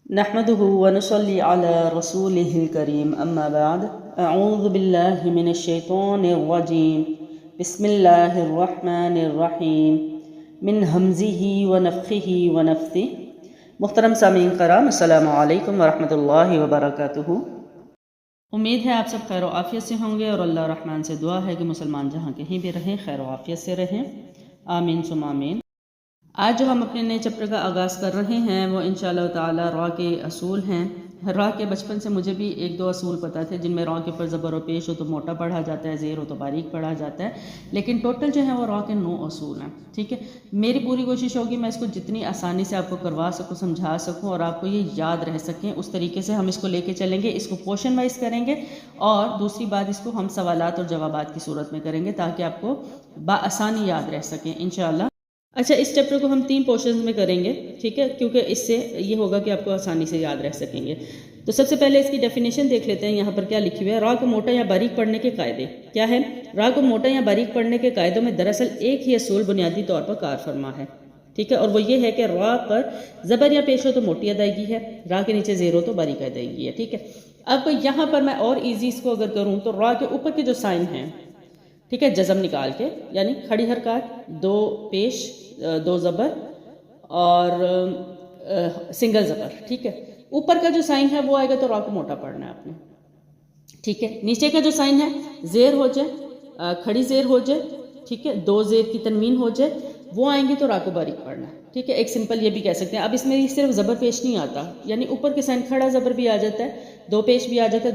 نحمده ونصلي على رسوله الكريم أما بعد أعوذ بالله من الشيطان الرجيم بسم الله الرحمن الرحيم من همزه ونفخه ونفثه محترم سامعین کرام، السلام علیکم ورحمۃ اللہ وبرکاتہ۔ امید ہے آپ سب خیر و عافیت سے ہوں گے، اور اللہ الرحمن سے دعا ہے کہ مسلمان جہاں کہیں بھی رہیں خیر و عافیت سے رہیں، آمین ثم آمین۔ آج جو ہم اپنے نئے چیپٹر کا آغاز کر رہے ہیں وہ انشاءاللہ تعالی را کے اصول ہیں۔ را کے بچپن سے مجھے بھی ایک دو اصول پتہ تھے جن میں را کے اوپر زبر و پیش ہو تو موٹا پڑھا جاتا ہے، زیر ہو تو باریک پڑھا جاتا ہے، لیکن ٹوٹل جو ہے وہ را کے 9 اصول ہیں، ٹھیک ہے۔ میری پوری کوشش ہوگی میں اس کو جتنی آسانی سے آپ کو کروا سکوں، سمجھا سکوں، اور آپ کو یہ یاد رہ سکیں، اس طریقے سے ہم اس کو لے کے چلیں گے۔ اس کو پورشن وائز کریں گے، اور دوسری بات اس کو ہم سوالات اور جوابات کی صورت میں کریں گے تاکہ آپ کو بآسانی یاد رہ سکیں انشاءاللہ۔ اچھا، اس چیپٹر کو ہم 3 پورشنز میں کریں گے، ٹھیک ہے، کیونکہ اس سے یہ ہوگا کہ آپ کو آسانی سے یاد رہ سکیں گے۔ تو سب سے پہلے اس کی ڈیفینیشن دیکھ لیتے ہیں، یہاں پر کیا لکھی ہوئی ہے۔ را کو موٹا یا باریک پڑھنے کے قاعدے کیا ہے؟ را کو موٹا یا باریک پڑھنے کے قاعدوں میں دراصل ایک ہی اصول بنیادی طور پر کار فرما ہے، ٹھیک ہے، اور وہ یہ ہے کہ را پر زبر یا پیش ہو تو موٹی ادائیگی ہے، را کے نیچے زیر ہو تو باریک ادائیگی ہے، ٹھیک ہے۔ اب یہاں پر میں اور ایزی اس کو اگر کروں تو را کے اوپر کے جو سائن ہیں، ٹھیک ہے، جزم نکال کے، یعنی کھڑی حرکات، 2 پیش 2 زبر اور سنگل زبر، ٹھیک ہے۔ اوپر کا جو سائن ہے وہ آئے گا تو را کو موٹا پڑھنا ہے آپ نے، ٹھیک ہے۔ نیچے کا جو سائن ہے زیر ہو جائے، کھڑی زیر ہو جائے، ٹھیک ہے، 2 زیر کی تنوین ہو جائے، وہ آئیں گے تو را کو باریک پڑھنا ہے، ٹھیک ہے۔ ایک سمپل یہ بھی کہہ سکتے ہیں۔ اب اس میں صرف زبر پیش نہیں آتا، یعنی اوپر کے سائن کھڑا زبر بھی آ جاتا ہے، 2 پیش بھی آ جاتا ہے،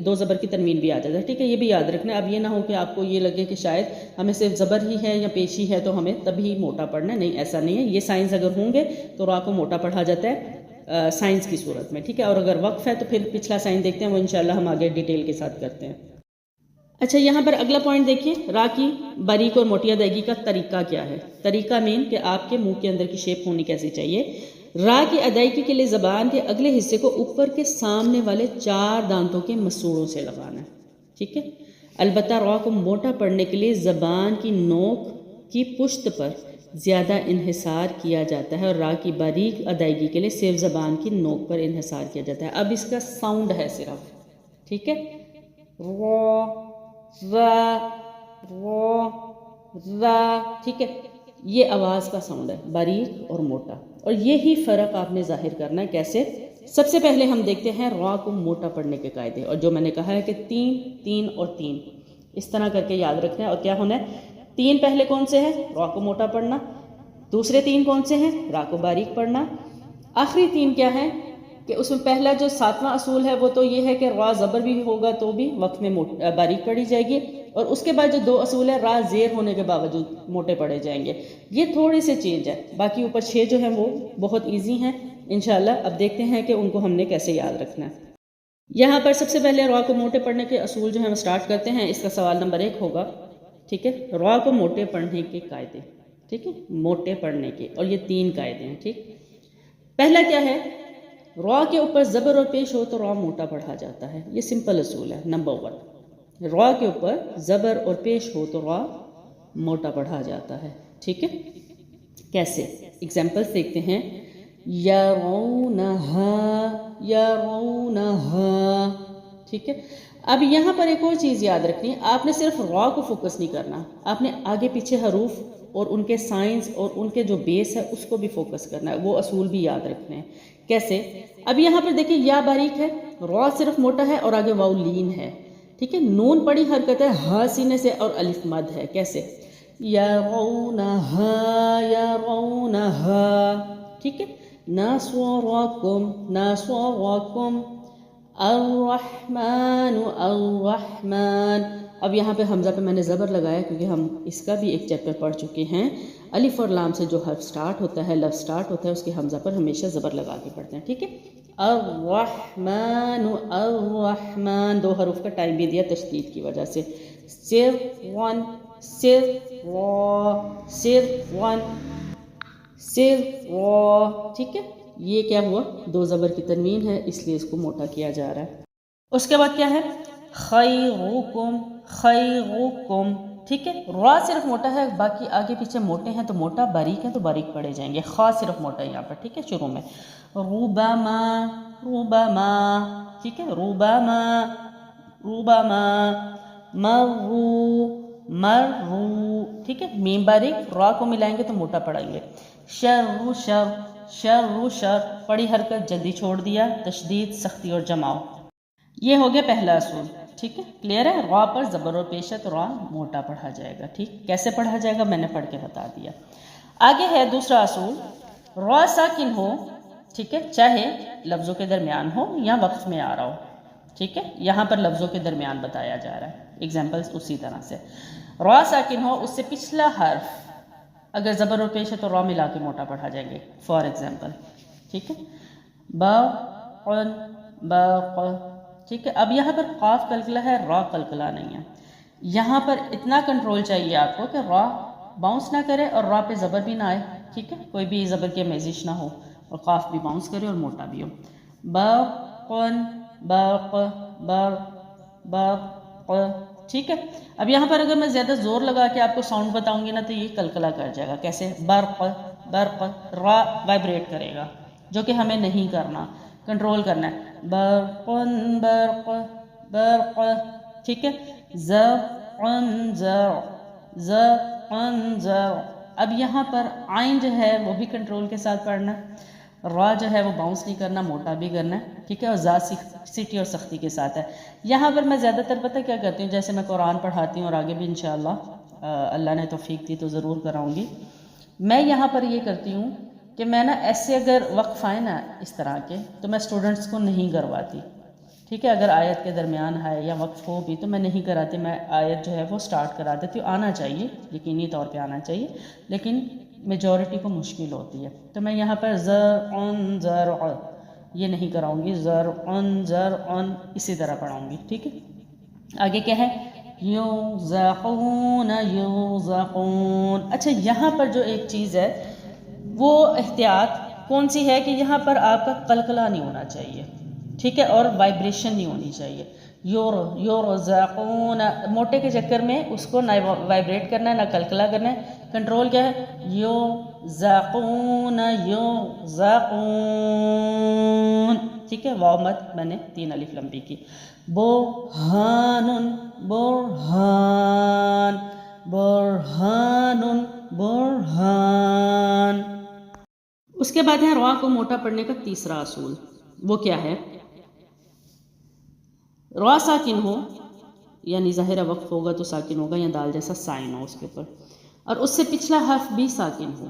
2 زبر کی تنوین بھی آ جاتا ہے، ٹھیک ہے، یہ بھی یاد رکھنا ہے۔ اب یہ نہ ہو کہ آپ کو یہ لگے کہ شاید ہمیں صرف زبر ہی ہے یا پیش ہی ہے تو ہمیں تبھی موٹا پڑھنا ہے، نہیں، ایسا نہیں ہے۔ یہ سائنس اگر ہوں گے تو را کو موٹا پڑھا جاتا ہے سائنس کی صورت میں، ٹھیک ہے، اور اگر وقف ہے تو پھر پچھلا سائن دیکھتے ہیں، وہ انشاءاللہ ہم آگے ڈیٹیل کے ساتھ کرتے ہیں۔ اچھا، یہاں پر اگلا پوائنٹ دیکھیے، را کی باریک اور موٹی ادائیگی کا طریقہ کیا ہے۔ طریقہ مین کہ آپ کے منہ کے اندر کی شیپ ہونی کیسی چاہیے۔ را کی ادائیگی کے لیے زبان کے اگلے حصے کو اوپر کے سامنے والے 4 دانتوں کے مسوڑوں سے لگانا ہے، ٹھیک ہے۔ البتہ را کو موٹا پڑھنے کے لیے زبان کی نوک کی پشت پر زیادہ انحصار کیا جاتا ہے، اور را کی باریک ادائیگی کے لیے صرف زبان کی نوک پر انحصار کیا جاتا ہے۔ اب اس کا ساؤنڈ ہے صرف، ٹھیک ہے، ٹھیک ہے، یہ آواز کا ساؤنڈ ہے، باریک اور موٹا، اور یہی فرق آپ نے ظاہر کرنا ہے۔ کیسے؟ سب سے پہلے ہم دیکھتے ہیں را کو موٹا پڑھنے کے قاعدے، اور جو میں نے کہا ہے کہ 3 3 اور 3 اس طرح کر کے یاد رکھنا ہے۔ اور کیا ہونا ہے؟ 3 پہلے کون سے ہیں؟ را کو موٹا پڑھنا۔ دوسرے 3 کون سے ہیں؟ را کو باریک پڑھنا۔ آخری 3 کیا ہیں کہ اس میں پہلا جو 7واں اصول ہے وہ تو یہ ہے کہ را زبر بھی ہوگا تو بھی وقت میں باریک پڑھی جائے گی، اور اس کے بعد جو 2 اصول ہے را زیر ہونے کے باوجود موٹے پڑھے جائیں گے، یہ تھوڑے سے چینج ہے۔ باقی اوپر 6 جو ہیں وہ بہت ایزی ہیں انشاءاللہ۔ اب دیکھتے ہیں کہ ان کو ہم نے کیسے یاد رکھنا ہے۔ یہاں پر سب سے پہلے را کو موٹے پڑھنے کے اصول جو ہیں ہم سٹارٹ کرتے ہیں۔ اس کا سوال نمبر 1 ہوگا، ٹھیک ہے، را کو موٹے پڑھنے کے قاعدے، ٹھیک ہے، موٹے پڑھنے کے، اور یہ 3 قاعدے ہیں، ٹھیک۔ پہلا کیا ہے؟ را کے اوپر زبر اور پیش ہو تو را موٹا پڑھا جاتا ہے، یہ سمپل اصول ہے۔ نمبر 1، را کے اوپر زبر اور پیش ہو تو را موٹا پڑھا جاتا ہے، ٹھیک ہے۔ کیسے؟ ایگزامپلس دیکھتے ہیں۔ یرونہا، یرونہا، ٹھیک ہے۔ اب یہاں پر ایک اور چیز یاد رکھنی ہے، آپ نے صرف را کو فوکس نہیں کرنا، آپ نے آگے پیچھے حروف اور ان کے سائنس اور ان کے جو بیس ہے اس کو بھی فوکس کرنا ہے، وہ اصول بھی یاد رکھنے ہیں۔ کیسے؟ اب یہاں پر دیکھیں، یا باریک ہے، را صرف موٹا ہے، اور آگے واو لین ہے، ٹھیک ہے۔ نون پڑی حرکت ہے، ہا سینے سے، اور الف مد ہے۔ کیسے؟ یرونہا، یرونہا، ٹھیک ہے۔ ناصورکم، ناصورکم، الرحمن، الرحمن۔ اب یہاں پہ حمزہ پہ میں نے زبر لگایا کیونکہ ہم اس کا بھی ایک چیپٹر پڑھ چکے ہیں۔ الف اور لام سے جو حرف سٹارٹ ہوتا ہے، لفظ سٹارٹ ہوتا ہے، اس کے حمزہ پر ہمیشہ زبر لگا کے پڑھتے ہیں، ٹھیک ہے۔ الرحمن، الرحمن، 2 حروف کا ٹائم بھی دیا تشدید کی وجہ سے۔ صرف 1، صرف را، صرف 1، صرف را، ٹھیک ہے۔ یہ کیا ہوا؟ 2 زبر کی تنوین ہے، اس لیے اس کو موٹا کیا جا رہا ہے۔ اس کے بعد کیا ہے؟ خیرکم، خیرکم، ٹھیک ہے. را صرف موٹا ہے، باقی آگے پیچھے موٹے ہیں تو موٹا، باریک ہیں تو باریک پڑھے جائیں گے. خا صرف موٹا ہے یہاں پر. ٹھیک ہے. شروع میں ربما ربما، ٹھیک ہے. ربما ربما، مرو مرو، ٹھیک ہے. میم باریک، را کو ملائیں گے تو موٹا پڑھیں گے. شر شر شر شر، پڑی حرکت جلدی چھوڑ دیا، تشدید سختی اور جماؤ. یہ ہو گیا پہلا اصول. ٹھیک ہے. کلیئر ہے. را پر زبر اور پیش ہے تو را موٹا پڑھا جائے گا. ٹھیک. کیسے پڑھا جائے گا میں نے پڑھ کے بتا دیا. آگے ہے دوسرا اصول. را ساکن ہو، ٹھیک ہے، چاہے لفظوں کے درمیان ہو یا وقف میں آ رہا ہو. ٹھیک ہے. یہاں پر لفظوں کے درمیان بتایا جا رہا ہے. ایگزامپلس اسی طرح سے. را ساکن ہو، اس سے پچھلا حرف اگر زبر اور پیش ہے تو را ملا کے موٹا پڑھا جائیں گے. فار ایگزامپل، ٹھیک ہے، با قن باق. ٹھیک ہے. اب یہاں پر قاف قلقلہ ہے، را قلقلہ نہیں ہے. یہاں پر اتنا کنٹرول چاہیے آپ کو کہ را باؤنس نہ کرے اور را پہ زبر بھی نہ آئے. ٹھیک ہے. کوئی بھی زبر کی میزش نہ ہو اور قاف بھی باؤنس کرے اور موٹا بھی ہو. باقن باق بار باق. ٹھیک ہے. اب یہاں پر اگر میں زیادہ زور لگا کے آپ کو ساؤنڈ بتاؤں گی نا تو یہ قلقلہ کر جائے گا. کیسے؟ برق برق، را وائبریٹ کرے گا، جو کہ ہمیں نہیں کرنا، کنٹرول کرنا ہے. برقن برق برق. ٹھیک ہے. زرعن زرع زرعن زرع. اب یہاں پر عین جو ہے وہ بھی کنٹرول کے ساتھ پڑھنا ہے، را جو ہے وہ باؤنس نہیں کرنا، موٹا بھی کرنا ہے. ٹھیک ہے. اور زا سٹی اور سختی کے ساتھ ہے. یہاں پر میں زیادہ تر پتہ کیا کرتی ہوں، جیسے میں قرآن پڑھاتی ہوں اور آگے بھی انشاءاللہ اللہ نے توفیق دی تو ضرور کراؤں گی. میں یہاں پر یہ کرتی ہوں کہ میں نا ایسے اگر وقف آئے نا اس طرح کے تو میں اسٹوڈنٹس کو نہیں کرواتی. ٹھیک ہے. اگر آیت کے درمیان ہے یا وقف ہو بھی تو میں نہیں کراتی. میں آیت جو ہے وہ سٹارٹ کرا دیتی ہوں. آنا چاہیے، یقینی طور پہ آنا چاہیے، لیکن میجورٹی کو مشکل ہوتی ہے. تو میں یہاں پر زرعن زرع یہ نہیں کراؤں گی، زرعن زرعن اسی طرح پڑھاؤں گی. ٹھیک ہے. آگے کیا ہے؟ یوزقون یوزقون. اچھا، یہاں پر جو ایک چیز ہے وہ احتیاط کون سی ہے کہ یہاں پر آپ کا قلقلہ نہیں ہونا چاہیے. ٹھیک ہے. اور وائبریشن نہیں ہونی چاہیے. یورزقون، موٹے کے چکر میں اس کو نہ وائبریٹ کرنا ہے نہ قلقلہ کرنا ہے. کنٹرول کیا ہے؟ یوزقون یوزقون. ٹھیک ہے. واو مت میں نے 3 الف لمبی کی. برہان برہان برہان برہان. اس کے بعد ہے را کو موٹا پڑھنے کا تیسرا اصول. وہ کیا ہے؟ را ساکن ہو، یعنی ظاہرہ وقف ہوگا تو ساکن ہوگا یا دال جیسا سائن ہو اس کے اوپر، اور اس سے پچھلا حرف بھی ساکن ہو.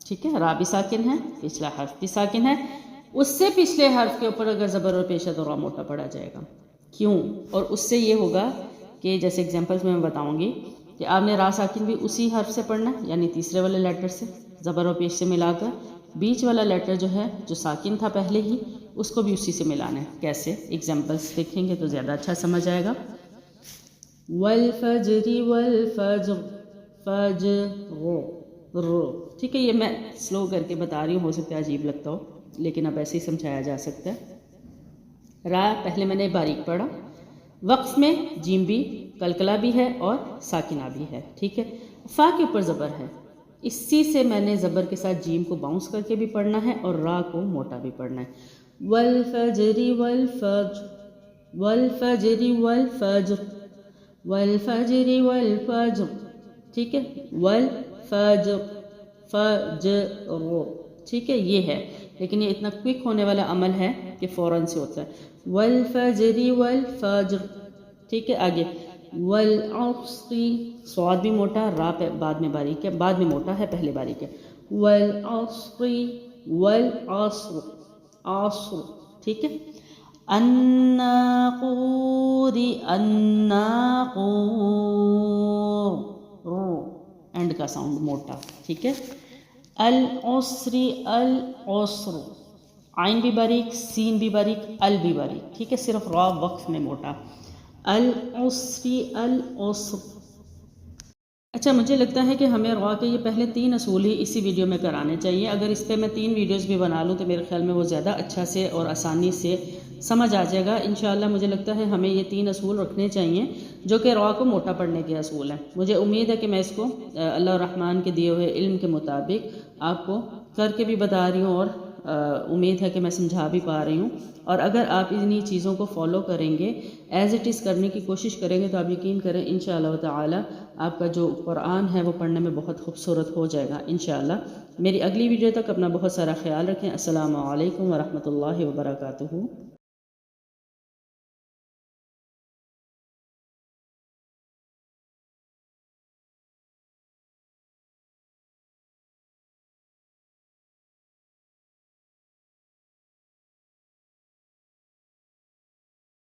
ٹھیک ہے. را بھی ساکن ہے، پچھلا حرف بھی ساکن ہے. اس سے پچھلے حرف کے اوپر اگر زبر اور پیش ہے تو را موٹا پڑھا جائے گا. کیوں؟ اور اس سے یہ ہوگا کہ جیسے ایگزامپلس میں بتاؤں گی کہ آپ نے را ساکن بھی اسی حرف سے پڑھنا ہے، یعنی تیسرے والے لیٹر سے زبر اور پیش سے ملا کر. بیچ والا لیٹر جو ہے جو ساکن تھا پہلے ہی اس کو بھی اسی سے ملانا ہے. کیسے؟ ایگزامپلس دیکھیں گے تو زیادہ اچھا سمجھ آئے گا. والفجر والفجر فجر رو. ٹھیک ہے. یہ میں سلو کر کے بتا رہی ہوں، ہو سکتا ہے عجیب لگتا ہو لیکن اب ایسے ہی سمجھایا جا سکتا ہے. را پہلے میں نے باریک پڑھا، وقف میں جیم بھی قلقلہ بھی ہے اور ساکنہ بھی ہے. ٹھیک ہے. فا کے اوپر زبر ہے، اسی سے میں نے زبر کے ساتھ جیم کو باؤنس کر کے بھی پڑھنا ہے اور را کو موٹا بھی پڑھنا ہے. والفجر والفجر والفجر والفجر والفجر والفجر. ٹھیک ہے. والفجر فجر. ٹھیک ہے. یہ ہے، لیکن یہ اتنا کوئک ہونے والا عمل ہے کہ فوراً سے ہوتا ہے. والفجر والفجر. ٹھیک ہے. آگے والعصر، صاد بھی موٹا، را پہ بعد میں باریک ہے، بعد میں موٹا ہے پہلے باریک ہے. والعصر والعصر عصر. ٹھیک ہے. الناقور الناقور، اینڈ کا ساؤنڈ موٹا. ٹھیک ہے. العسر العسر، عین بھی باریک، سین بھی باریک، ال بھی باریک. ٹھیک ہے. صرف را وقف میں موٹا. العسر العسر. اچھا، مجھے لگتا ہے کہ ہمیں روا کے یہ پہلے 3 اصول ہی اسی ویڈیو میں کرانے چاہیے. اگر اس پہ میں 3 ویڈیوز بھی بنا لوں تو میرے خیال میں وہ زیادہ اچھا سے اور آسانی سے سمجھ آ جائے گا. انشاءاللہ مجھے لگتا ہے ہمیں یہ 3 اصول رکھنے چاہیے جو کہ روا کو موٹا پڑھنے کے اصول ہیں. مجھے امید ہے کہ میں اس کو اللہ الرحمن کے دیے ہوئے علم کے مطابق آپ کو کر کے بھی بتا رہی ہوں، اور امید ہے کہ میں سمجھا بھی پا رہی ہوں. اور اگر آپ انہی چیزوں کو فالو کریں گے، ایز اٹ از کرنے کی کوشش کریں گے، تو آپ یقین کریں انشاءاللہ تعالی آپ کا جو قرآن ہے وہ پڑھنے میں بہت خوبصورت ہو جائے گا انشاءاللہ. میری اگلی ویڈیو تک اپنا بہت سارا خیال رکھیں. السلام علیکم ورحمۃ اللہ وبرکاتہ.